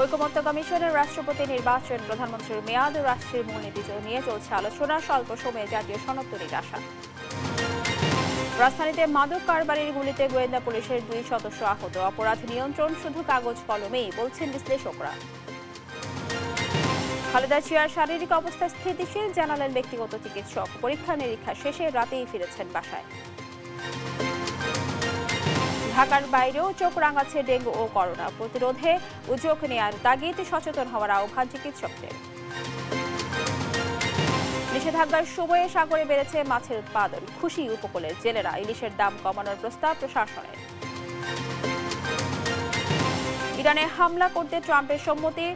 ঐকমত্য কমিশনের রাষ্ট্রপতি নির্বাচন, প্রধানমন্ত্রীর মেয়াদ ও রাষ্ট্রের মূলনীতি নিয়ে চলছে আলোচনা। স্বল্প সময়ে জাতীয় সনদ তৈরির আশা। রাজধানীতে মাদক কারবারির গুলিতে গোয়েন্দা পুলিশের 2 সদস্য আহত। অপরাধ নিয়ন্ত্রণ শুধু কাগজ কলমেই, বলছেন বিশ্লেষকরা। খালেদা জিয়ার শারীরিক অবস্থা স্থিতিশীল, জানালেন ব্যক্তিগত চিকিৎসক। পরীক্ষা নিরীক্ষা শেষে রাতেই ফিরেছেন বাসায়। ঢাকার বাইরেও চোখ রাঙাচ্ছে ডেঙ্গু ও করোনা। প্রতিরোধে উদ্যোগ নেয়ার তাগিদ, সচেতন হওয়ার আহ্বান চিকিৎসকদের। নিষেধাজ্ঞার সময়ে সাগরে বেড়েছে মাছের উৎপাদন। খুশি উপকূলের জেলেরা। ইলিশের দাম কমানোর প্রস্তাব প্রশাসনের। ইরানে হামলা করতে ট্রাম্পের সম্মতি,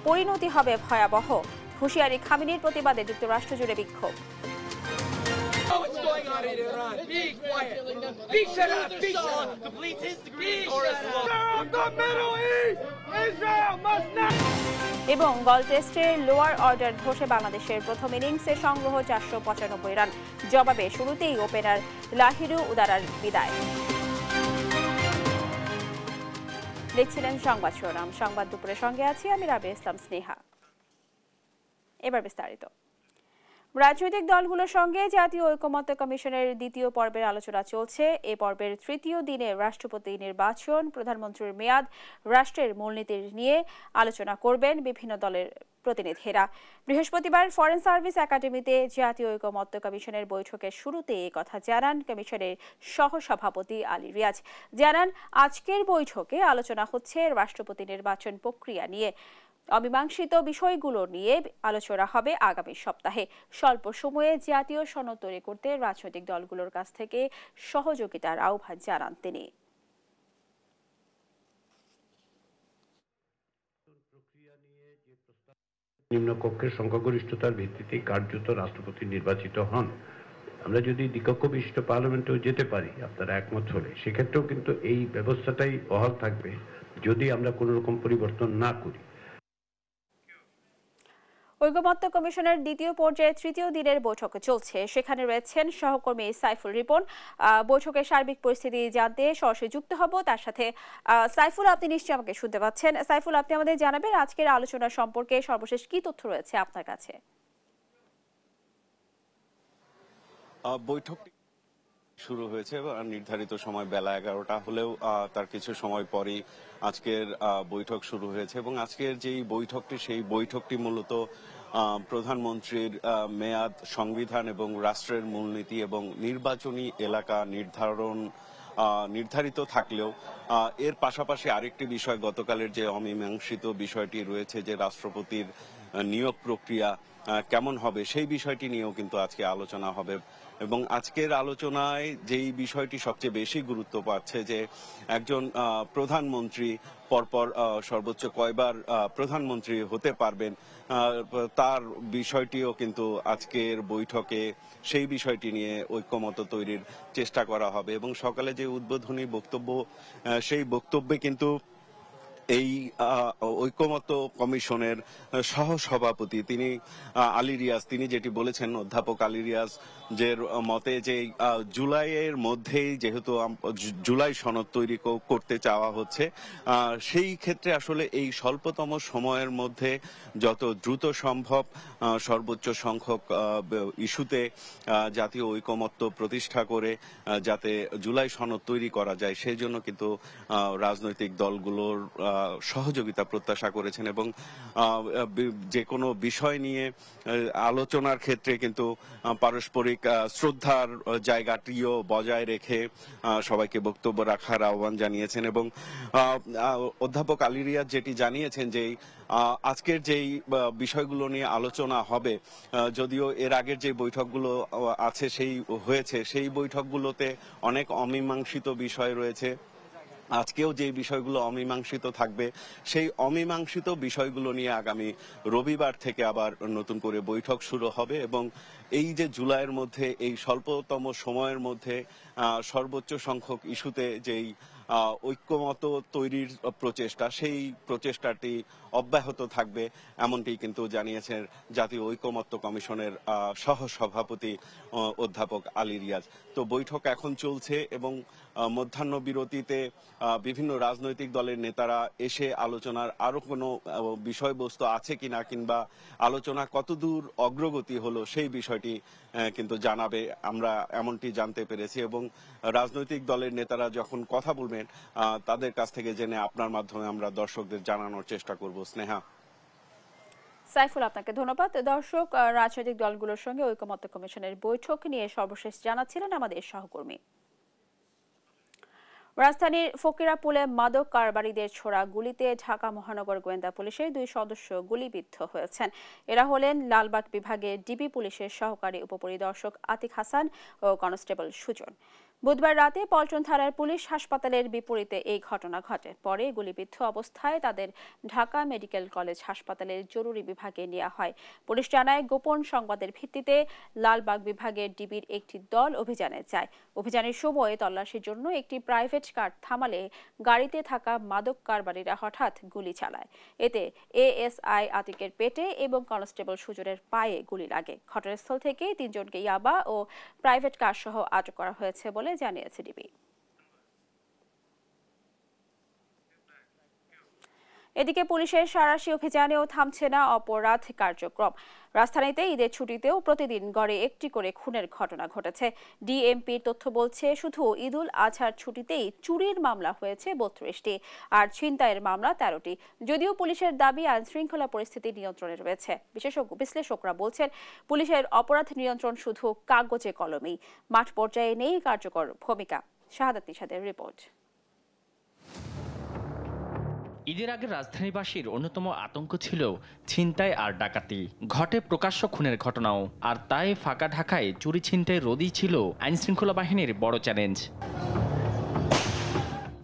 পরিণতি হবে ভয়াবহ। হুঁশিয়ারি খামেনির প্রতিবাদে যুক্তরাষ্ট্র জুড়ে বিক্ষোভ। এবং গল টেস্টে লোয়ার অর্ডার ধসে বাংলাদেশের প্রথম ইনিংসে সংগ্রহ 495 রান। জবাবে শুরুতেই ওপেনার লাহিরু উদারার বিদায়। দেখছিলেন সংবাদ শিরোনাম। সংবাদ দুপুরের সঙ্গে আছি আমি রাবিয়া ইসলাম স্নেহা। এবার বিস্তারিত। রাজনৈতিক দলগুলোর সঙ্গে জাতীয় ঐকমত্য কমিশনের দ্বিতীয় পর্বের আলোচনা চলছে। এ পর্বের তৃতীয় দিনে রাষ্ট্রপতি নির্বাচন, প্রধানমন্ত্রীর মেয়াদ, রাষ্ট্রের মূলনীতি নিয়ে আলোচনা করবেন বিভিন্ন দলের প্রতিনিধিরা। বৃহস্পতিবার ফরেন সার্ভিস একাডেমিতে জাতীয় ঐকমত্য কমিশনের বৈঠকের শুরুতে এই কথা জানান কমিশনের সহসভাপতি আলী রিয়াজ। জানান, আজকের বৈঠকে আলোচনা হচ্ছে রাষ্ট্রপতি নির্বাচন প্রক্রিয়া নিয়ে। অমীমাংসিত বিষয়গুলো নিয়ে আলোচনা হবে আগামী সপ্তাহে। স্বল্প সময়ে জাতীয় সনদ তৈরি করতে রাজনৈতিক দলগুলোর কাছ থেকে সহযোগিতার আহ্বান জানান তিনি। নিম্নকক্ষের সংখ্যাগরিষ্ঠতার ভিত্তিতে কার্যত রাষ্ট্রপতি নির্বাচিত হন। আমরা যদি দ্বিকক্ষ বিশিষ্ট পার্লামেন্টেও যেতে পারি, আপনারা একমত হলে, সেক্ষেত্রেও কিন্তু এই ব্যবস্থাটাই বহাল থাকবে যদি আমরা কোনো রকম পরিবর্তন না করি। ঐকমত্য কমিশনের দ্বিতীয় পর্যায়ে তৃতীয় দিনের বৈঠক চলছে। সেখানে রয়েছেন সহকর্মী সাইফুল রিপন। বৈঠকের সার্বিক পরিস্থিতি জানতে সরাসরি যুক্ত হব তার সাথে। সাইফুল, আপনি নিশ্চয়ই আমাকে শুনতে পাচ্ছেন। সাইফুল, আপনি আমাদের জানাবেন আজকের আলোচনা সম্পর্কে সর্বশেষ কি তথ্য রয়েছে আপনার কাছে? বৈঠকটি শুরু হয়েছে নির্ধারিত সময় বেলা 11টা হলেও তার কিছু সময় পরেই আজকের বৈঠক শুরু হয়েছে এবং আজকের যেই বৈঠকটি, সেই বৈঠকটি মূলত প্রধানমন্ত্রীর মেয়াদ, সংবিধান এবং রাষ্ট্রের মূলনীতি এবং নির্বাচনী এলাকা নির্ধারিত থাকলেও এর পাশাপাশি আরেকটি বিষয়, গতকালের যে অমীমাংসিত বিষয়টি রয়েছে যে রাষ্ট্রপতির নিয়োগ প্রক্রিয়া কেমন হবে, সেই বিষয়টি নিয়েও কিন্তু আজকে আলোচনা হবে। এবং আজকের আলোচনায় যেই বিষয়টি সবচেয়ে বেশি গুরুত্ব পাচ্ছে যে একজন প্রধানমন্ত্রী পরপর সর্বোচ্চ কয়বার প্রধানমন্ত্রী হতে পারবেন, তার বিষয়টিও কিন্তু আজকের বৈঠকে সেই বিষয়টি নিয়ে ঐকমত্য তৈরির চেষ্টা করা হবে। এবং সকালে যে উদ্বোধনী বক্তব্য, সেই বক্তব্যে কিন্তু এই ঐকমত্য কমিশনের সহসভাপতি তিনি আলী রিয়াজ, তিনি যেটি বলেছেন, অধ্যাপক আলী রিয়াজ যে মতে যে জুলাইয়ের মধ্যেই যেহেতু জুলাই সনদ তৈরি করতে চাওয়া হচ্ছে, সেই ক্ষেত্রে আসলে এই স্বল্পতম সময়ের মধ্যে যত দ্রুত সম্ভব সর্বোচ্চ সংখ্যক ইস্যুতে জাতীয় ঐকমত্য প্রতিষ্ঠা করে যাতে জুলাই সনদ তৈরি করা যায়, সেই জন্য কিন্তু রাজনৈতিক দলগুলোর সহযোগিতা প্রত্যাশা করেছেন। এবং যে কোনো বিষয় নিয়ে আলোচনার ক্ষেত্রে কিন্তু পারস্পরিক শ্রদ্ধার জায়গাটিও বজায় রেখে সবাইকে বক্তব্য রাখার আহ্বান জানিয়েছেন। এবং অধ্যাপক আলী রিয়াজ যেটি জানিয়েছেন যে আজকের যেই বিষয়গুলো নিয়ে আলোচনা হবে, যদিও এর আগের যে বৈঠকগুলো আছে সেই বৈঠকগুলোতে অনেক অমীমাংসিত বিষয় রয়েছে, আজকেও যে বিষয়গুলো অমীমাংসিত থাকবে, সেই অমীমাংসিত বিষয়গুলো নিয়ে আগামী রবিবার থেকে আবার নতুন করে বৈঠক শুরু হবে। এবং এই যে জুলাইয়ের মধ্যে এই স্বল্পতম সময়ের মধ্যে সর্বোচ্চ সংখ্যক ইস্যুতে যেই ঐক্যমত তৈরির প্রচেষ্টা, সেই প্রচেষ্টাটি অব্যাহত থাকবে এমনটি কিন্তু জানিয়েছেন জাতীয় ঐকমত্য কমিশনের সহ সভাপতি অধ্যাপক আলী রিয়াজ। তো বৈঠক এখন চলছে এবং মধ্যাহ্ন বিরতিতে বিভিন্ন রাজনৈতিক দলের নেতারা এসে আলোচনার আরো কোনো বিষয়বস্তু আছে কিনা কিংবা আলোচনা কতদূর অগ্রগতি হলো সেই বিষয়টি কিন্তু জানাবে, আমরা এমনটি জানতে পেরেছি। এবং রাজনৈতিক দলের নেতারা যখন কথা বলবেন তাদের কাছ থেকে জেনে আপনার মাধ্যমে আমরা দর্শকদের জানানোর চেষ্টা করব। স্নেহা। সাইফুল, আপনাকে ধন্যবাদ। দর্শক, রাজনৈতিক দলগুলোর সঙ্গে ঐকমত্য কমিশনের বৈঠক নিয়ে সর্বশেষ জানাচ্ছিলেন আমাদের সহকর্মী। রাজধানীর ফকিরাপুলে মাদক কারবারিদের ছোড়া গুলিতে ঢাকা মহানগর গোয়েন্দা পুলিশের 2 সদস্য গুলিবিদ্ধ হয়েছেন। এরা হলেন লালবাগ বিভাগের ডিবি পুলিশের সহকারী উপপরিদর্শক আতিক হাসান ও কনস্টেবল সুজন। বুধবার রাতে পল্টন থানার পুলিশ হাসপাতালের বিপরীতে এই ঘটনা ঘটে। পরে গুলিবিদ্ধ অবস্থায় তাদের ঢাকা মেডিকেল কলেজ হাসপাতালের জরুরি বিভাগে নেওয়া হয়। পুলিশ জানায়, গোপন সংবাদের ভিত্তিতে লালবাগ বিভাগের ডিবির একটি দল অভিযানে যায়। অভিযানের সময় তল্লাশির জন্য একটি প্রাইভেট কার থামালে গাড়িতে থাকা মাদক কারবারিরা হঠাৎ গুলি চালায়। এতে এএসআই আতিকের পেটে এবং কনস্টেবল সুজনের পায়ে গুলি লাগে। ঘটনাস্থল থেকে 3 জনকে ইয়াবা ও প্রাইভেট কার সহ আটক করা হয়েছে বলে জানিয়েছে ডিবি। এদিকে পুলিশের সাঁড়াশি অভিযানেও থামছে না অপরাধ কার্যক্রম। রাজধানীতে ঈদের ছুটিতেও প্রতিদিন গড়ে 1টি করে খুনের ঘটনা ঘটেছে। ডিএমপির তথ্য বলছে, শুধু ঈদুল আজহার ছুটিতেই চুরির মামলা হয়েছে 32টি আর ছিনতাইয়ের মামলা 13টি। যদিও পুলিশের দাবি আইন শৃঙ্খলা পরিস্থিতি নিয়ন্ত্রণে রয়েছে। বিশ্লেষকরা বলছেন, পুলিশের অপরাধ নিয়ন্ত্রণ শুধু কাগজে কলমেই, মাঠ পর্যায়ে নেই কার্যকর ভূমিকা। শাহাদাত নিশাদের রিপোর্ট। ঈদের আগে রাজধানীবাসীর অন্যতম আতঙ্ক ছিল ছিনতাই আর ডাকাতি। ঘটে প্রকাশ্য খুনের ঘটনাও, আর তাই ফাঁকা ঢাকায় চুরি ছিনতাই রোধই ছিল আইনশৃঙ্খলা বাহিনীর বড় চ্যালেঞ্জ।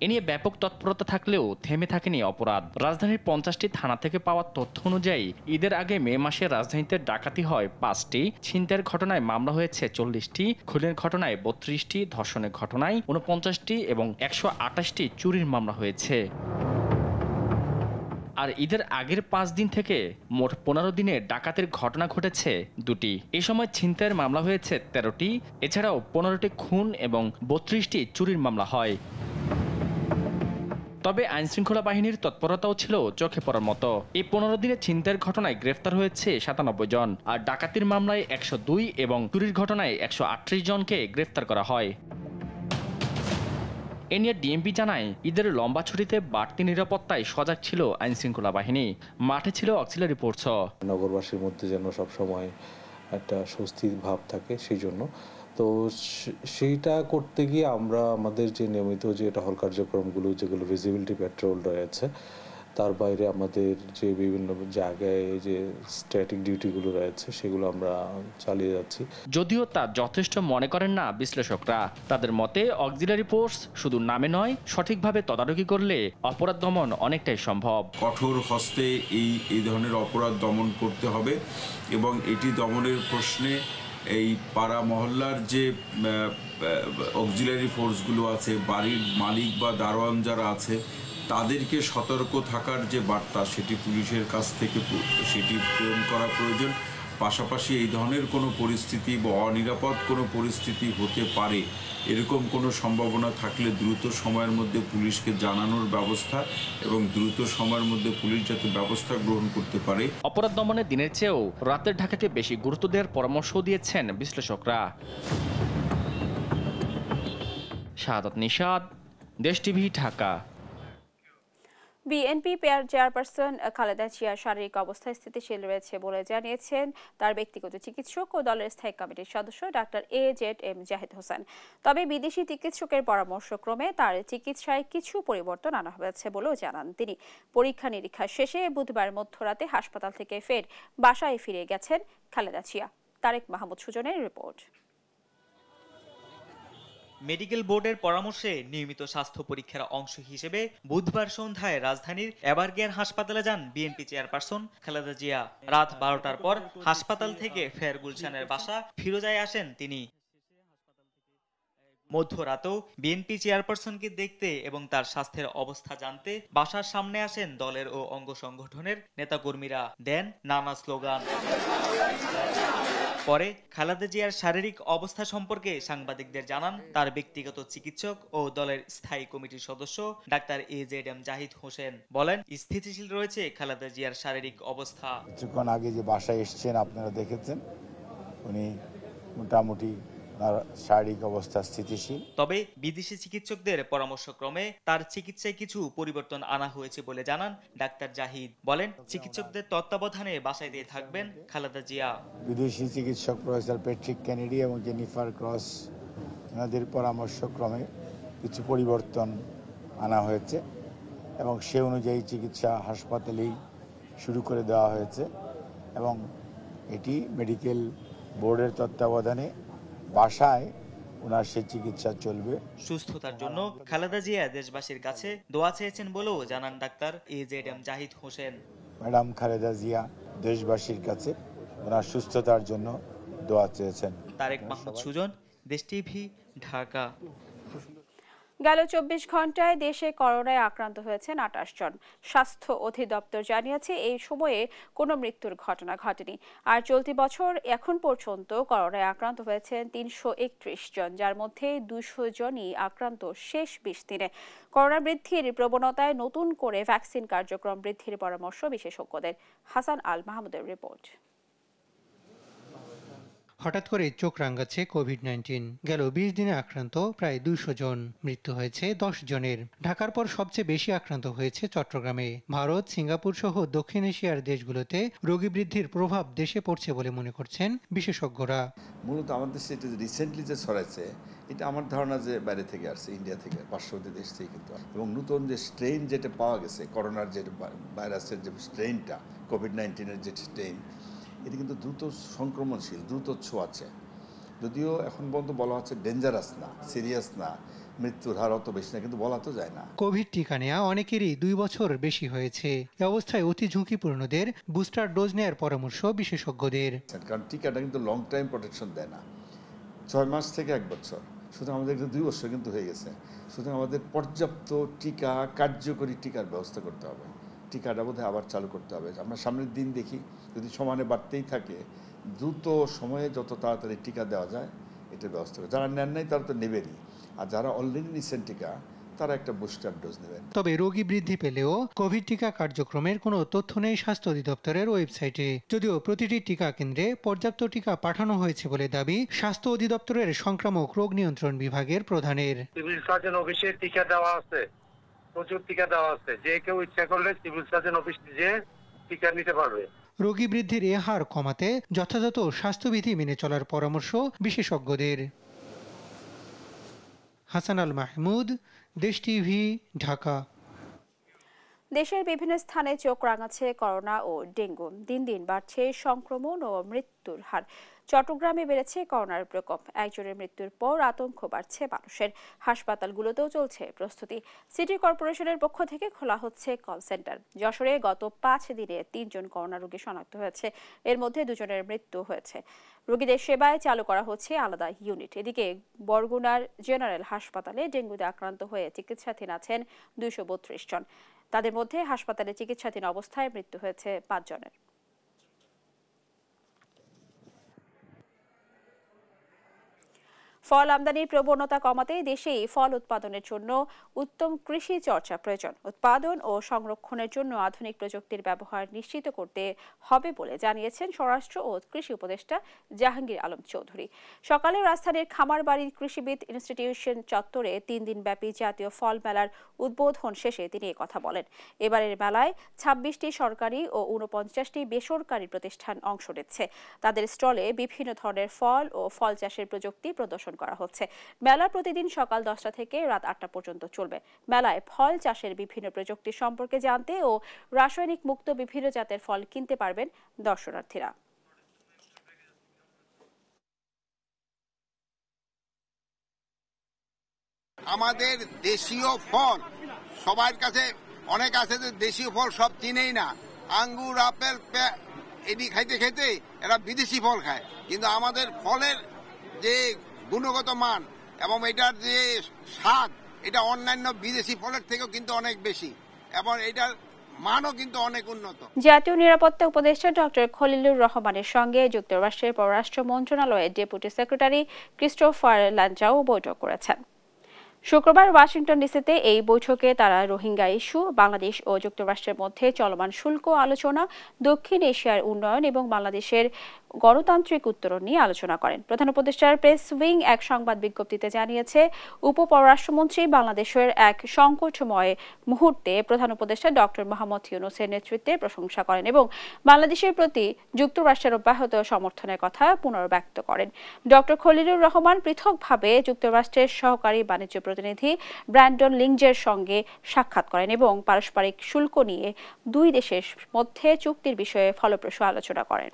এ নিয়ে ব্যাপক তৎপরতা থাকলেও থেমে থাকেনি অপরাধ। রাজধানীর 50টি থানা থেকে পাওয়া তথ্য অনুযায়ী ঈদের আগে মে মাসে রাজধানীতে ডাকাতি হয় 5টি, ছিনতাইয়ের ঘটনায় মামলা হয়েছে 40টি, খুনের ঘটনায় 32টি, ধর্ষণের ঘটনায় 49টি এবং 128টি চুরির মামলা হয়েছে। আর ঈদের আগের 5 দিন থেকে মোট 15 দিনে ডাকাতির ঘটনা ঘটেছে 2টি। এই সময় ছিনতাইয়ের মামলা হয়েছে 13টি, এছাড়াও 15টি খুন এবং 32টি চুরির মামলা হয়। তবে আইনশৃঙ্খলা বাহিনীর তৎপরতাও ছিল চোখে পড়ার মতো। এই 15 দিনে ছিনতাইয়ের ঘটনায় গ্রেফতার হয়েছে 97 জন, আর ডাকাতির মামলায় 102 এবং চুরির ঘটনায় 138 জনকে গ্রেফতার করা হয়। এ নিয়ে ডিএমপি জানায়, ঈদের লম্বা ছুটিতে বাড়তি নিরাপত্তায় সজাগ ছিল আইনশৃঙ্খলা বাহিনী। মাঠে ছিল অক্সিলারি ফোর্সও। নগরবাসীর মধ্যে যেন সবসময় একটা স্বস্তির ভাব থাকে, সেই জন্য তো সেইটা করতে গিয়ে আমরা আমাদের যে নিয়মিত যে টহল কার্যক্রমগুলো, যেগুলো ভিজিবিলিটি পেট্রোল রয়েছে, তার বাইরে আমাদের যে বিভিন্ন জায়গায় যে স্ট্যাটিক ডিউটিগুলো রয়েছে, সেগুলো আমরা চালিয়ে যাচ্ছি। যদিও তা যথেষ্ট মনে করেন না বিশ্লেষকরা। তাদের মতে অক্সিলারি ফোর্স শুধু নামে নয়, সঠিকভাবে তদারকি করলে অপরাধ দমন অনেকটাই সম্ভব। কঠোর হস্তে এই ধরনের অপরাধ দমন করতে হবে এবং এটি দমনের প্রশ্নে এই পাড়া মহল্লার যে অক্সিলারি ফোর্সগুলো আছে, বাড়ির মালিক বা দারোয়ান যারা আছে, তাদেরকে সতর্ক থাকার যে বার্তা, সেটি পুলিশের কাছ থেকে সেটি প্রেরণ করা প্রয়োজন। পাশাপাশি এই ধরনের কোনো পরিস্থিতি বা অনিরাপদ কোনো পরিস্থিতি হতে পারে, এরকম কোনো সম্ভাবনা থাকলে দ্রুত সময়ের মধ্যে পুলিশকে জানানোর ব্যবস্থা এবং দ্রুত সময়ের মধ্যে পুলিশ যাতে ব্যবস্থা গ্রহণ করতে পারে। অপরাধ দমনে দিনের চেয়েও রাতের ঢাকাকে বেশি গুরুত্ব দেওয়ার পরামর্শ দিয়েছেন বিশ্লেষকরা। শাহাদাত নিশাদ, দেশ TV, Dhaka. BNP chairperson Khaleda জিয়ার শারীরিক অবস্থা স্থিতিশীল রয়েছে বলে জানিয়েছেন তার ব্যক্তিগত চিকিৎসক ও দলের স্থায়ী কমিটির সদস্য ডাক্তার AZM জাহিদ হোসেন। তবে বিদেশি চিকিৎসকের পরামর্শক্রমে তার চিকিৎসায় কিছু পরিবর্তন আনা হয়েছে বলেও জানান তিনি। পরীক্ষা নিরীক্ষা শেষে বুধবার মধ্যরাতে হাসপাতাল থেকে ফের বাসায় ফিরে গেছেন খালেদা জিয়া। তারেক মাহমুদ সুজনের রিপোর্ট। মেডিকেল বোর্ডের পরামর্শে নিয়মিত স্বাস্থ্য পরীক্ষার অংশ হিসেবে বুধবার সন্ধ্যায় রাজধানীর এভারকেয়ার হাসপাতালে যান বিএনপি চেয়ারপারসন খালেদা জিয়া। রাত 12টার পর হাসপাতাল থেকে ফের গুলশানের বাসা ফিরোজায় আসেন তিনি। মধ্যরাতেও বিএনপি চেয়ারপারসনকে দেখতে এবং তার স্বাস্থ্যের অবস্থা জানতে বাসার সামনে আসেন দলের ও অঙ্গ সংগঠনের নেতাকর্মীরা, দেন নানা স্লোগান। পরে খালেদা জিয়ার শারীরিক অবস্থা সম্পর্কে সাংবাদিকদের জানান তার ব্যক্তিগত চিকিৎসক ও দলের স্থায়ী কমিটির সদস্য ডাক্তার AZM জাহিদ হোসেন। বলেন, স্থিতিশীল রয়েছে খালেদা জিয়ার শারীরিক অবস্থা। কিছুক্ষণ আগে যে বাসায় এসেছেন আপনারা দেখেছেন, উনি মোটামুটি শারীরিক অবস্থা স্থিতিশীল। তবে বিদেশি চিকিৎসকদের পরামর্শক্রমে তার চিকিৎসায় কিছু পরিবর্তন আনা হয়েছে বলে জানান ডাক্তার জাহিদ। বলেন, চিকিৎসকদের তত্ত্বাবধানে বাসায় দিয়ে থাকবেন খালেদা জিয়া। বিদেশি চিকিৎসক প্রফেসর প্যাট্রিক কেনেডি এবং জেনিফার ক্রস এনাদের পরামর্শক্রমে কিছু পরিবর্তন আনা হয়েছে এবং সে অনুযায়ী চিকিৎসা হাসপাতালেই শুরু করে দেওয়া হয়েছে এবং এটি মেডিকেল বোর্ডের তত্ত্বাবধানে বাসায় ওনার সেই চিকিৎসা চলবে। সুস্থতার জন্য খালেদা জিয়া দেশবাসীর কাছে দোয়া চেয়েছেন বলেও জানান doctor AZM Zahid Hossain. Madam Khaleda Zia দেশবাসীর কাছে ওনার সুস্থতার জন্য দোয়া চেয়েছেন। তারেক মাহমুদ সুজন, দেশ টিভি, ঢাকা। গেল 24 ঘন্টায় দেশে করোনায় আক্রান্ত হয়েছেন 28 জন। স্বাস্থ্য অধিদপ্তর জানিয়েছে এই সময়ে কোনো মৃত্যুর ঘটনা ঘটেনি। আর চলতি বছর এখন পর্যন্ত করোনায় আক্রান্ত হয়েছেন 331 জন, যার মধ্যে 200 জনই আক্রান্ত শেষ 20 দিনে। করোনা বৃদ্ধির প্রবণতায় নতুন করে ভ্যাকসিন কার্যক্রম বৃদ্ধির পরামর্শ বিশেষজ্ঞদের। হাসান আল মাহমুদের রিপোর্ট। হঠাৎ করে চোখ রাঙাচ্ছে কোভিড-19। গেল 20 দিনে আক্রান্ত প্রায় 200 জন, মৃত্যু হয়েছে 10 জনের। ঢাকার পর সবচেয়ে বেশি আক্রান্ত হয়েছে চট্টগ্রামে। ভারত, সিঙ্গাপুর সহ দক্ষিণ এশিয়ার দেশগুলোতে রোগী বৃদ্ধির প্রভাব দেশে পড়ছে বলে মনে করছেন বিশেষজ্ঞরা। মূলত আমাদের সেটা রিসেন্টলি যে ছড়াইছে, এটা আমার ধারণা যে বাইরে থেকে আসছে, ইন্ডিয়া থেকে, পার্শ্ববর্তী দেশ থেকে কিন্তু। এবং নতুন যে স্ট্রেইন যেটা পাওয়া গেছে, করোনার যে ভাইরাসের যে স্ট্রেইনটা, কোভিড-19-এর যে স্ট্রেইন, এটা কিন্তু দ্রুত সংক্রমণশীল, দ্রুত ছোঁয়াচে। যদিও এখন পর্যন্ত বলা হচ্ছে ডেঞ্জারাস না, সিরিয়াস না, মৃত্যুর হার অত বেশি না, কিন্তু বলা তো যায় না। কোভিড টিকা নেওয়া অনেকেরই 2 বছর বেশি হয়েছে। এ অবস্থায় অতি ঝুঁকিপূর্ণদের বুস্টার ডোজ নেওয়ার পরামর্শ বিশেষজ্ঞদের। কারণ টিকাটা কিন্তু লং টাইম প্রোটেকশন দেয় না, 6 মাস থেকে 1 বছর। সুতরাং আমাদের 2 বছর কিন্তু হয়ে গেছে। সুতরাং আমাদের পর্যাপ্ত টিকা, কার্যকরী টিকার ব্যবস্থা করতে হবে। টিকাটা বোধহয় আবার চালু করতে হবে। আমরা সামনের দিন দেখি, যদি সমানে বাড়তেই থাকে, দ্রুত সময়ে যত তাড়াতাড়ি টিকা দেওয়া যায় এটার ব্যবস্থা করে। যারা নেন নাই তারা তো নেবেনই, আর যারা অলরেডি নিচ্ছেন টিকা তারা একটা বুস্টার ডোজ নেবেন। তবে রোগী বৃদ্ধি পেলেও কোভিড টিকা কার্যক্রমের কোনো তথ্য নেই স্বাস্থ্য অধিদপ্তরের ওয়েবসাইটে। যদিও প্রতিটি টিকা কেন্দ্রে পর্যাপ্ত টিকা পাঠানো হয়েছে বলে দাবি স্বাস্থ্য অধিদপ্তরের সংক্রামক রোগ নিয়ন্ত্রণ বিভাগের প্রধানের। সিভিল সার্জন অফিসে টিকা দেওয়া আছে, প্রচুর টিকা দেওয়া আছে। যে কেউ ইচ্ছা করলে সিভিল সার্জন অফিস যে টিকা নিতে পারবে। রোগী বৃদ্ধির এ হার কমাতে যথাযথ স্বাস্থ্যবিধি মেনে চলার পরামর্শ বিশেষজ্ঞদের। হাসান আল মাহমুদ, দেশ টিভি, ঢাকা। দেশের বিভিন্ন স্থানে চোখ রাঙাচ্ছে করোনা ও ডেঙ্গু। দিন দিন বাড়ছে সংক্রমণ ও মৃত্যুর হার। চট্টগ্রামে বেড়েছে করোনার প্রকোপ। একজনের মৃত্যুর পর আতঙ্ক বাড়ছে মানুষের। হাসপাতালগুলোতেও চলছে প্রস্তুতি। সিটি কর্পোরেশনের পক্ষ থেকে খোলা হচ্ছে কল সেন্টার। যশোরে গত 5 দিনে 3 জন করোনা রোগী শনাক্ত হয়েছে। এর মধ্যে 2 জনের মৃত্যু হয়েছে। রোগীদের সেবায় চালু করা হচ্ছে আলাদা ইউনিট। এদিকে বরগুনার জেনারেল হাসপাতালে ডেঙ্গুতে আক্রান্ত হয়ে চিকিৎসাধীন আছেন 232 জন। তাদের মধ্যে হাসপাতালে চিকিৎসাধীন অবস্থায় মৃত্যু হয়েছে 5 জনের। ফল আমদানির প্রবণতা কমাতে দেশেই ফল উৎপাদনের জন্য উত্তম কৃষি চর্চা প্রয়োজন। উৎপাদন ও সংরক্ষণের জন্য আধুনিক প্রযুক্তির ব্যবহার নিশ্চিত করতে হবে বলে জানিয়েছেন স্বরাষ্ট্র ও কৃষি উপদেষ্টা জাহাঙ্গীর আলম চৌধুরী। সকালে রাজধানীর খামারবাড়ির কৃষিবিদ ইনস্টিটিউশন চত্বরে 3 দিনব্যাপী জাতীয় ফল মেলার উদ্বোধন শেষে তিনি কথা বলেন। এবারের মেলায় 26টি সরকারি ও 49টি বেসরকারি প্রতিষ্ঠান অংশ নিচ্ছে। তাদের স্টলে বিভিন্ন ধরনের ফল ও ফল চাষের প্রযুক্তি প্রদর্শন করা হচ্ছে। মেলা প্রতিদিন সকাল 10টা থেকে রাত 8টা পর্যন্ত চলবে। মেলায় ফল চাষের বিভিন্ন প্রযুক্তি সম্পর্কে জানতে ও রাসায়নিক মুক্ত বিভিন্ন জাতের ফল কিনতে পারবেন দর্শনার্থীরা। আমাদের দেশীয় ফল সবার কাছে অনেক আছে, যে দেশীয় ফল সব চিনেই না। আঙ্গুর, আপেল এটি খাইতে খাইতে এরা বিদেশি ফল খায়, কিন্তু আমাদের ফলের যে গুণগত মান এবং এটার যে স্বাদ, এটা অন্যান্য বিদেশি ফলের থেকেও কিন্তু অনেক বেশি এবং এটার মানও কিন্তু অনেক উন্নত। জাতীয় নিরাপত্তা উপদেষ্টা ডক্টর খলিলুর রহমানের সঙ্গে যুক্তরাষ্ট্রের পররাষ্ট্র মন্ত্রণালয়ের ডেপুটি সেক্রেটারি ক্রিস্টোফার লাঞ্জাও বৈঠক করেছেন। শুক্রবার ওয়াশিংটন ডিসিতে এই বৈঠকে তারা রোহিঙ্গা ইস্যু, বাংলাদেশ ও যুক্তরাষ্ট্রের মধ্যে চলমান শুল্ক আলোচনা, দক্ষিণ এশিয়ার উন্নয়ন এবং বাংলাদেশের গণতান্ত্রিক উত্তরণ নিয়ে আলোচনা করেন। প্রধান উপদেষ্টার প্রেস উইং এক সংবাদ বিজ্ঞপ্তিতে জানিয়েছে, উপপররাষ্ট্রমন্ত্রী বাংলাদেশের এক সংকটময় মুহূর্তে প্রধান উপদেষ্টা ডক্টর মোহাম্মদ ইউনূসের নেতৃত্বে প্রশংসা করেন এবং বাংলাদেশের প্রতি যুক্তরাষ্ট্রের অব্যাহত সমর্থনের কথা পুনর্ব্যক্ত করেন। ডক্টর খলিলুর রহমান পৃথকভাবে যুক্তরাষ্ট্রের সহকারী বাণিজ্য প্রতিনিধি ব্র্যান্ডন লিঞ্জের সঙ্গে সাক্ষাৎ করেন এবং পারস্পরিক শুল্ক নিয়ে দুই দেশের মধ্যে চুক্তির বিষয়ে ফলপ্রসূ আলোচনা করেন।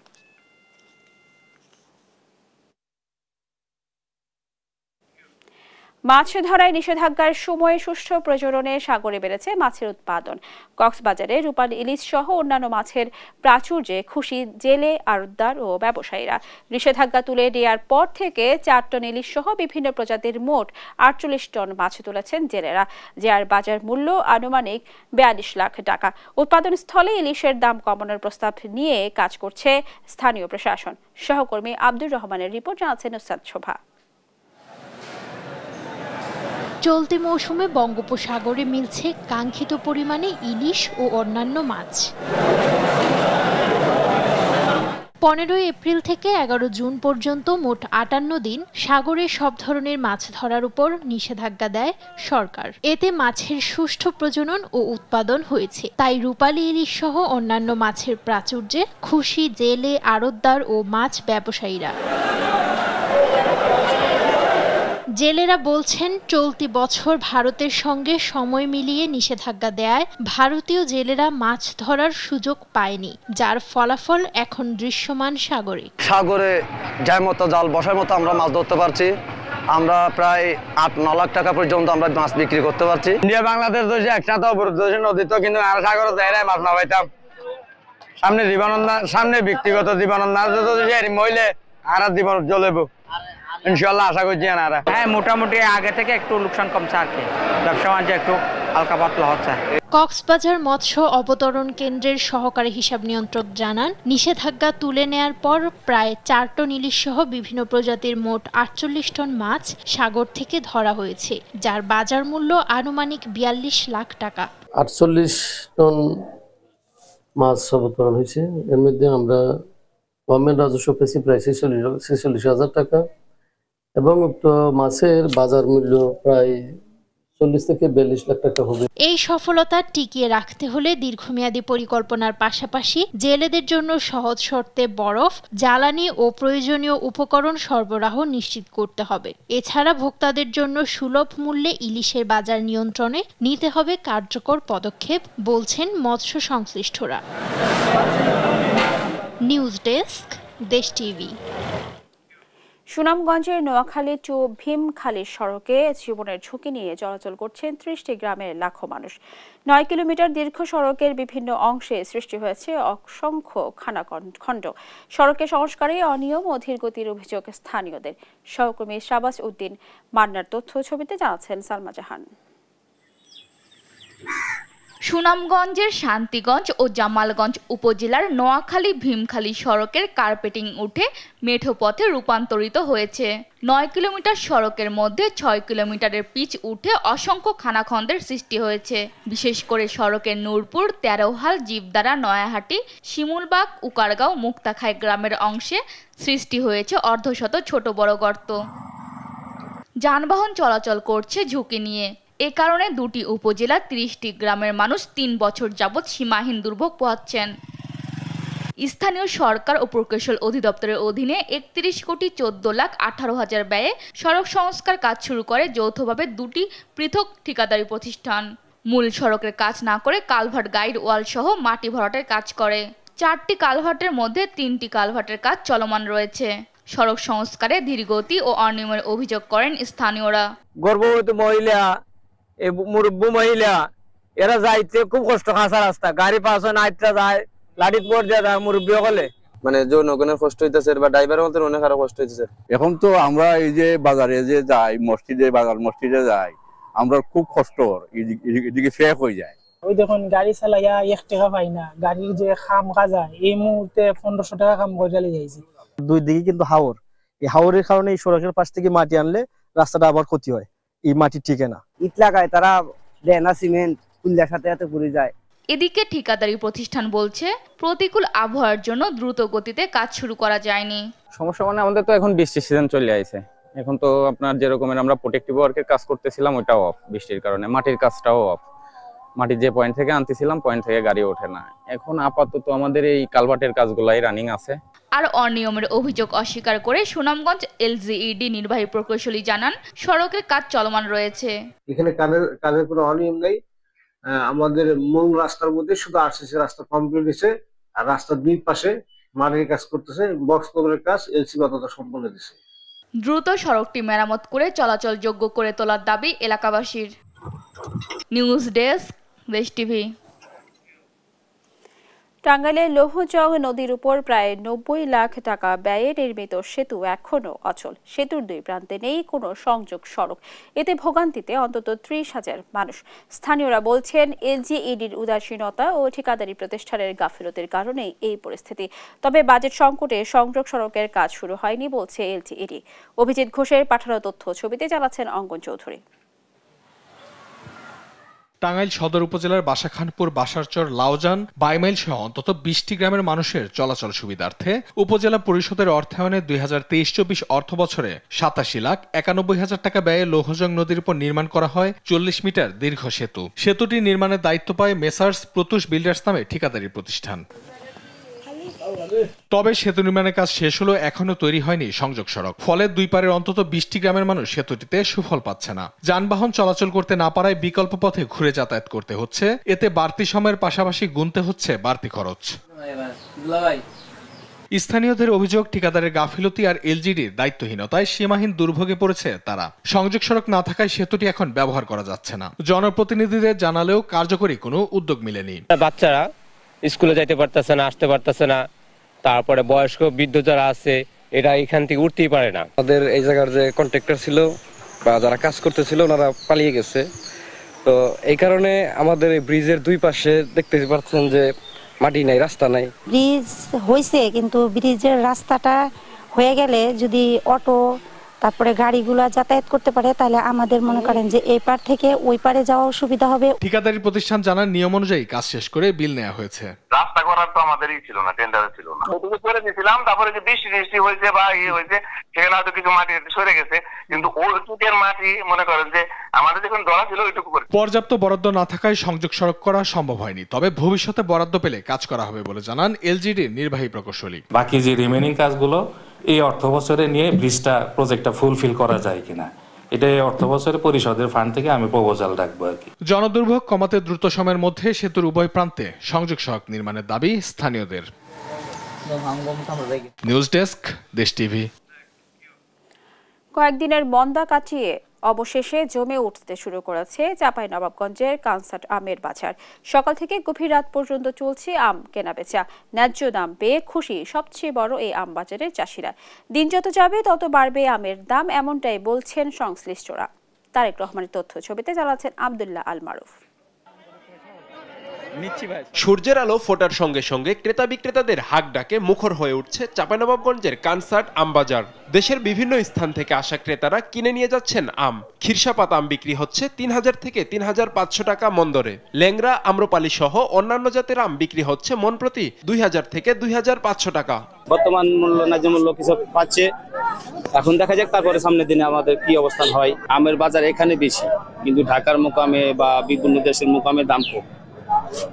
মাছ ধরায় নিষেধাজ্ঞার সময়ে সুষ্ঠু প্রজননে সাগরে বেড়েছে মাছের উৎপাদন। কক্সবাজারে রূপালী ইলিশ সহ অন্যান্য মাছের প্রাচুর্যে খুশি জেলে, আড়তদার ও ব্যবসায়ীরা। নিষেধাজ্ঞা তুলে দেওয়ার পর থেকে 4 টন ইলিশ সহ বিভিন্ন প্রজাতির মোট 48 টন মাছ তুলেছেন জেলেরা, যার বাজার মূল্য আনুমানিক 42 লাখ টাকা। উৎপাদন স্থলে ইলিশের দাম কমানোর প্রস্তাব নিয়ে কাজ করছে স্থানীয় প্রশাসন। সহকর্মী আব্দুর রহমানের রিপোর্ট জানাচ্ছেন নুসরাত শোভা। চলতি মৌসুমে বঙ্গোপসাগরে মিলছে কাঙ্ক্ষিত পরিমাণে ইলিশ ও অন্যান্য মাছ। 15 এপ্রিল থেকে 11 জুন পর্যন্ত মোট 58 দিন সাগরে সব ধরনের মাছ ধরার উপর নিষেধাজ্ঞা দেয় সরকার। এতে মাছের সুষ্ঠু প্রজনন ও উৎপাদন হয়েছে। তাই রূপালী ইলিশ সহ অন্যান্য মাছের প্রাচুর্যে খুশি জেলে, আড়তদার ও মাছ ব্যবসায়ীরা। জেলেরা বলছেন, চলতি বছর ভারতের সঙ্গে সময় মিলিয়ে নিষেধাজ্ঞা দেয় ভারতীয় জেলেরা মাছ ধরার সুযোগ পায়নি, যার ফলাফল এখন দৃশ্যমান সাগরে। সাগরে যায় মতো জাল বসার মতো আমরা মাছ ধরতে পারছি। আমরা প্রায় 8-9 লাখ টাকা পর্যন্ত আমরা মাছ বিক্রি করতে পারছি। ইন্ডিয়া বাংলাদেশ দেশে একসাথে অবরোধ নদী তো, কিন্তু আর সাগরে যাই মাছ না পাইতাম। সামনে জীবনানন্দ, সামনে ব্যক্তিগত জীবনানন্দ মহিলে আর জীবন জ্বলেব ইনশাআল্লাহ, আশা করছি। হ্যাঁ, মোটামুটি আগে থেকে একটু লোকসান কমছে আর কি, ব্যবসা বাণিজ্য একটু হালকা পাতলা হচ্ছে। কক্সবাজার মৎস্য অবতরণ কেন্দ্রের সহকারী হিসাব নিয়ন্ত্রক জানান, নিষেধাজ্ঞা তুলে নেয়ার পর প্রায় 4 টন ইলিশ সহ বিভিন্ন প্রজাতির মোট 48 টন মাছ সাগর থেকে ধরা হয়েছে, যার বাজার মূল্য আনুমানিক 42 লাখ টাকা। 48 টন মাছ অবতরণ হয়েছে। এর মধ্যে আমরা গভর্নমেন্ট রাজস্ব পেয়েছি প্রায় 46,000 টাকা এবং উক্ত মাছের বাজার মূল্য প্রায় 40 থেকে 42 লাখ টাকা হবে। এই সফলতা টিকিয়ে রাখতে হলে দীর্ঘমেয়াদী পরিকল্পনার পাশাপাশি জেলেদের জন্য সহজ শর্তে বরফ, জ্বালানি ও প্রয়োজনীয় উপকরণ সরবরাহ নিশ্চিত করতে হবে। এছাড়া ভোক্তাদের জন্য সুলভ মূল্যে ইলিশের বাজার নিয়ন্ত্রণে নিতে হবে কার্যকর পদক্ষেপ, বলছেন মৎস্য সংশ্লিষ্টরা। নিউজ ডেস্ক, দেশ টিভি। সুনামগঞ্জের নোয়াখালী টু ভীমখালী সড়কে জীবনের ঝুঁকি নিয়ে চলাচল করছেন 30টি গ্রামের লাখো মানুষ। 9 কিলোমিটার দীর্ঘ সড়কের বিভিন্ন অংশে সৃষ্টি হয়েছে অসংখ্য খানাখন্ড। সড়কের সংস্কারে অনিয়ম ও ধীরগতির অভিযোগ স্থানীয়দের। সহকর্মী শাবাজ উদ্দিন মান্নার তথ্য ছবিতে জানাচ্ছেন সালমা জাহান। সুনামগঞ্জের শান্তিগঞ্জ ও জামালগঞ্জ উপজেলার নোয়াখালী ভীমখালী সড়কের কার্পেটিং উঠে মেঠো পথে রূপান্তরিত হয়েছে। 9 কিলোমিটার সড়কের মধ্যে 6 কিলোমিটারের পিচ উঠে অসংখ্য খানাখন্দের সৃষ্টি হয়েছে। বিশেষ করে সড়কের নূরপুর, তেরোহাল, জীবদারা, নয়াহাটি, শিমুলবাগ, উকারগাঁও, মুক্তাখাই গ্রামের অংশে সৃষ্টি হয়েছে অর্ধশত ছোট বড় গর্ত। যানবাহন চলাচল করছে ঝুঁকি নিয়ে। এ কারণে দুটি উপজেলা 30টি গ্রামের মানুষ 3 বছর যাবৎ সীমাহীন দুর্ভোগ পোহাচ্ছেন। স্থানীয় সরকার ও প্রকৌশল অধিদপ্তরের অধীনে 31,14,18,000 ব্যয়ে সড়ক সংস্কার কাজ শুরু করে যৌথভাবে দুটি পৃথক ঠিকাদারি প্রতিষ্ঠান। মূল সড়কের কাজ না করে কালভার্ট, গাইড ওয়াল সহ মাটি ভরাটের কাজ করে। 4টি কালভার্টের মধ্যে 3টি কালভার্টের কাজ চলমান রয়েছে। সড়ক সংস্কারে ধীরগতি ও অনিয়মের অভিযোগ করেন স্থানীয়রা। গর্ভবতী মহিলা, মুরব্বী মহিলা এরা যাইতে খুব কষ্ট, খাসা রাস্তা, গাড়ি পাস হয় না, আইটা যায় লাঠিত পড় দিয়ে যায় মুরব্বী হলে, মানে জনগণের কষ্ট হইতেছে বা ড্রাইভারের মধ্যে অনেক আরো কষ্ট হইতেছে। এখন তো আমরা এই যে বাজারে যে যাই, মসজিদে যাই, আমরা খুব কষ্ট, এদিকে ফেক হয়ে যায়। ওই দেখুন গাড়ি চালাইয়া 1 টাকা পাই না, গাড়ির যে খাম কাজা এই মুহূর্তে 1500 টাকা কাম করে যাইছি। দুই দিকে কিন্তু হাওর, এই হাওরের কারণে এই সড়কের পাশ থেকে মাটি আনলে রাস্তাটা আবার ক্ষতি হয়, এই মাটি টিকে না। ইট লাগায় তারা দেয় না, সিমেন্ট কুল্লার সাথে এত ঘুরে যায়। এদিকে ঠিকাদারি প্রতিষ্ঠান বলছে প্রতিকূল আবহাওয়ার জন্য দ্রুত গতিতে কাজ শুরু করা যায়নি। সমস্যা মানে আমাদের তো এখন বৃষ্টির সিজন চলে আইছে, এখন তো আপনার যেরকমের আমরা প্রোটেক্টিভ ওয়ার্কের কাজ করতেছিলাম ওইটাও অফ, বৃষ্টির কারণে মাটির কাজটাও অফ। মাটি যে পয়েন্ট থেকে আনতেছিলাম পয়েন্ট থেকে গাড়ি ওঠে না। এখন আপাতত আমাদের এই কালভার্টের কাজগুলাই রানিং আছে। আর অনিয়মের অভিযোগ অস্বীকার করে সুনামগঞ্জ এলজিইডি নির্বাহী প্রকৌশলী জানান সড়কের কাজ চলমান রয়েছে। এখানে কাজের কোনো অনিয়ম নেই। আমাদের মূল রাস্তার মধ্যে শুধু আরসিসি রাস্তা কমপ্লিট হয়েছে, আর রাস্তার দুই পাশে মাটির কাজ করতেছে, বক্স কভারের কাজ এলসি গতটা সম্পন্ন দিচ্ছে। দ্রুত সড়কটি মেরামত করে চলাচলযোগ্য করে তোলার দাবি এলাকাবাসীর। নিউজ ডেস্ক, দেশ টিভি। টাঙ্গাইলের লৌহজং নদীর উপর প্রায় 90 লাখ টাকা ব্যয়ে নির্মিত সেতু এখনও অচল। সেতুর দুই প্রান্তে নেই কোনো সংযোগ সড়ক, এতে ভোগান্তিতে অন্তত 30,000 মানুষ। স্থানীয়রা বলছেন এলজিইডির উদাসীনতা ও ঠিকাদারি প্রতিষ্ঠানের গাফিলতির কারণে এই পরিস্থিতি। তবে বাজেট সংকটে সংযোগ সড়কের কাজ শুরু হয়নি বলছে এলজিইডি। অভিজিৎ ঘোষের পাঠানো তথ্য ছবিতে জানাচ্ছেন অঙ্কন চৌধুরী। টাঙ্গাইল সদর উপজেলার বাসাখানপুর, বাসারচর, লাউজান, বাইমাইল সহ অন্তত 20টি গ্রামের মানুষের চলাচল সুবিধার্থে উপজেলা পরিষদের অর্থায়নে 2023-24 অর্থ বছরে 87,91,000 টাকা ব্যয়ে লৌহজং নদীর উপর নির্মাণ করা হয় 40 মিটার দীর্ঘ সেতু। সেতুটি নির্মাণের দায়িত্ব পায় মেসার্স প্রত্যুষ বিল্ডার্স নামে ঠিকাদারি প্রতিষ্ঠান। তবে সেতু নির্মাণের কাজ শেষ হলেও এখনো তৈরি হয়নি সংযোগ সড়ক। ফলে দুই পারের অন্তত 20টি গ্রামের মানুষ সেতুটিতে সুফল পাচ্ছে না। যানবাহন চলাচল করতে না পারায় বিকল্প পথে ঘুরে যাতায়াত করতে হচ্ছে, এতে বাড়তি সময়ের পাশাপাশি গুনতে হচ্ছে বাড়তি খরচ। স্থানীয়দের অভিযোগ, ঠিকাদারের গাফিলতি আর এলজিডির দায়িত্বহীনতায় সীমাহীন দুর্ভোগে পড়েছে তারা। সংযোগ সড়ক না থাকায় সেতুটি এখন ব্যবহার করা যাচ্ছে না। জনপ্রতিনিধিদের জানালেও কার্যকরী কোনো উদ্যোগ মিলেনি। বাচ্চারা স্কুলে যাইতে পারতেছে না, আসতে পারতেছে না, তারপরে বয়স্ক বৃদ্ধ যারা আছে এরা এখান থেকে উঠতেই পারে না। আমাদের এই জায়গার যে কন্ট্রাক্টর ছিল বা যারা কাজ করতেছিল ওনারা পালিয়ে গেছে, তো এই কারণে আমাদের এই ব্রিজের দুই পাশে দেখতে পাচ্ছেন যে মাটি নাই, রাস্তা নাই। ব্রিজ হয়েছে কিন্তু ব্রিজের রাস্তাটা হয়ে গেলে যদি অটো তারপরে গাড়িগুলো যাতায়াত করতে পারে তাহলে আমাদের মনে করেন যে এই পার থেকে ওই পারে যাওয়া সুবিধা হবে। ঠিকাদারি প্রতিষ্ঠান জানান নিয়ম অনুযায়ী কাজ শেষ করে বিল নেওয়া হয়েছে। রাস্তা করার তো আমাদেরই ছিল না, টেন্ডারে ছিল না, ওটুকু করে দিয়েছিলাম। তারপরে যে বৃষ্টি হয়েছে বা হয়েছে সেখানে হয়তো কিছু মাটি সরে গেছে, কিন্তু ওইটুকের মাটি মনে করেন যে আমাদের যখন ধরা ছিল ওইটুকু করে। পর্যাপ্ত বরাদ্দ না থাকায় সংযোগ সড়ক করা সম্ভব হয়নি, তবে ভবিষ্যতে বরাদ্দ পেলে কাজ করা হবে বলে জানান এলজিডির নির্বাহী প্রকৌশলী। বাকি যে রিমেনিং কাজগুলো এই অর্থ বছরে নিয়ে প্রজেক্টটা ফুলফিল করা যায় কিনা, এটা এই অর্থ বছরে পরিষদের ফান্ড থেকে আমি প্রপোজাল রাখবো আর কি। জনদুর্ভোগ কমাতে দ্রুত সময়ের মধ্যে সেতুর উভয় প্রান্তে সংযোগ সড়ক নির্মাণের দাবি স্থানীয়দের। নিউজ ডেস্ক, দেশ টিভি। কয়েকদিনের মন্দা কাটিয়ে অবশেষে জমে উঠতে শুরু করেছে চাঁপাইনবাবগঞ্জের কানসাট আমের বাজার। সকাল থেকে গভীর রাত পর্যন্ত চলছে আম কেনাবেচা। ন্যায্য দাম পেয়ে খুশি সবচেয়ে বড় এই আম বাজারের চাষিরা। দিন যত যাবে তত বাড়বে আমের দাম, এমনটাই বলছেন সংশ্লিষ্টরা। তারেক রহমানের তথ্য ছবিতে জানাচ্ছেন আব্দুল্লাহ আল মারুফ। সূর্যের আলো ফোটার সঙ্গে সঙ্গে ক্রেতা বিক্রেতাদের হাক ডাকে মুখর হয়ে উঠছে চাঁপাইনবাবগঞ্জের কানসাট আমবাজার। দেশের বিভিন্ন স্থান থেকে আসা ক্রেতারা কিনে নিয়ে যাচ্ছেন আম। খিরসাপাত আম বিক্রি হচ্ছে 3,000 থেকে 3,500 টাকা মন দরে। ল্যাংরা, আম্রপালি সহ অন্যান্য জাতের আম বিক্রি হচ্ছে মন প্রতি 2,000 থেকে 2,500 টাকা। বর্তমান মূল্য ন্যায্য মূল্য কিছু পাচ্ছে, এখন দেখা যাক তারপরে সামনের দিনে আমাদের কি অবস্থান হয়। আমের বাজার এখানে বেশি, কিন্তু ঢাকার মোকামে বা বিভিন্ন দেশের মোকামে দাম কম,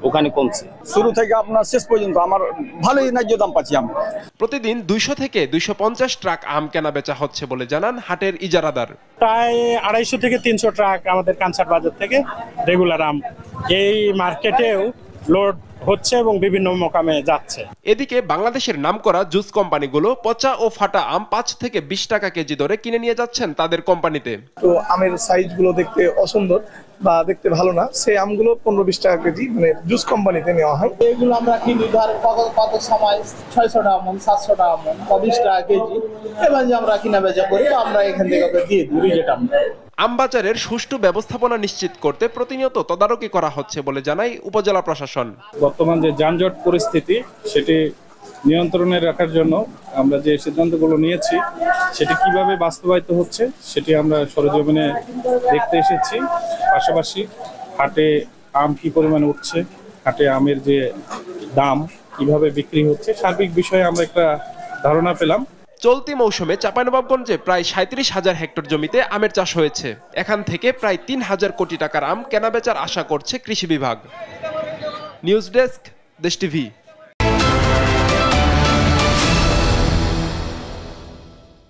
ওখানে কমছে। শুরু থেকে আপনার শেষ পর্যন্ত আমার ভালোই ন্যায্য দাম পাচ্ছি আমি। প্রতিদিন 200 থেকে 250 ট্রাক আম কেনা বেচা হচ্ছে বলে জানান হাটের ইজারাদার। প্রায় 250 থেকে 300 ট্রাক আমাদের কানসাট বাজার থেকে রেগুলার আম এই মার্কেটেও লোড হচ্ছে এবং বিভিন্ন মোকামে যাচ্ছে। এদিকে বাংলাদেশের নামকরা জুস কোম্পানিগুলো পচা ও ফাটা আম 5 থেকে 20 টাকা কেজি দরে কিনে নিয়ে যাচ্ছেন তাদের কোম্পানিতে। তো আমের সাইজগুলো দেখতে অসুন্দর বা দেখতে ভালো না, সেই আমগুলো 15-20 টাকা কেজি মানে জুস কোম্পানিতে নেওয়া হয়। এগুলো আমরা কিনি ধর কত সময় 600 টাকা মন, 700 টাকা মন, 20 টাকা কেজি, এবার যে আমরা কিনা বেচা করি আমরা এখান থেকে দিয়ে দিই রিজেট আমরা। আম বাজারের সুষ্ঠু ব্যবস্থাপনা নিশ্চিত করতে প্রতিনিয়ত তদারকি করা হচ্ছে বলে জানায় উপজেলা প্রশাসন। বর্তমান যে যানজট পরিস্থিতি সেটি নিয়ন্ত্রণে রাখার জন্য আমরা যে সিদ্ধান্তগুলো নিয়েছি সেটি কিভাবে বাস্তবায়িত হচ্ছে সেটি আমরা সরেজমিনে দেখতে এসেছি। পাশাপাশি হাটে আম কি পরিমাণে উঠছে, হাটে আমের যে দাম কিভাবে বিক্রি হচ্ছে, সার্বিক বিষয়ে আমরা একটা ধারণা পেলাম। চলতি মৌসুমে চাঁপাইনবাবগঞ্জে প্রায় 37,000 হেক্টর জমিতে আমের চাষ হয়েছে। এখান থেকে প্রায় 3,000 কোটি টাকার আম কেনাবেচার আশা করছে কৃষি বিভাগ। নিউজ ডেস্ক, দেশ টিভি।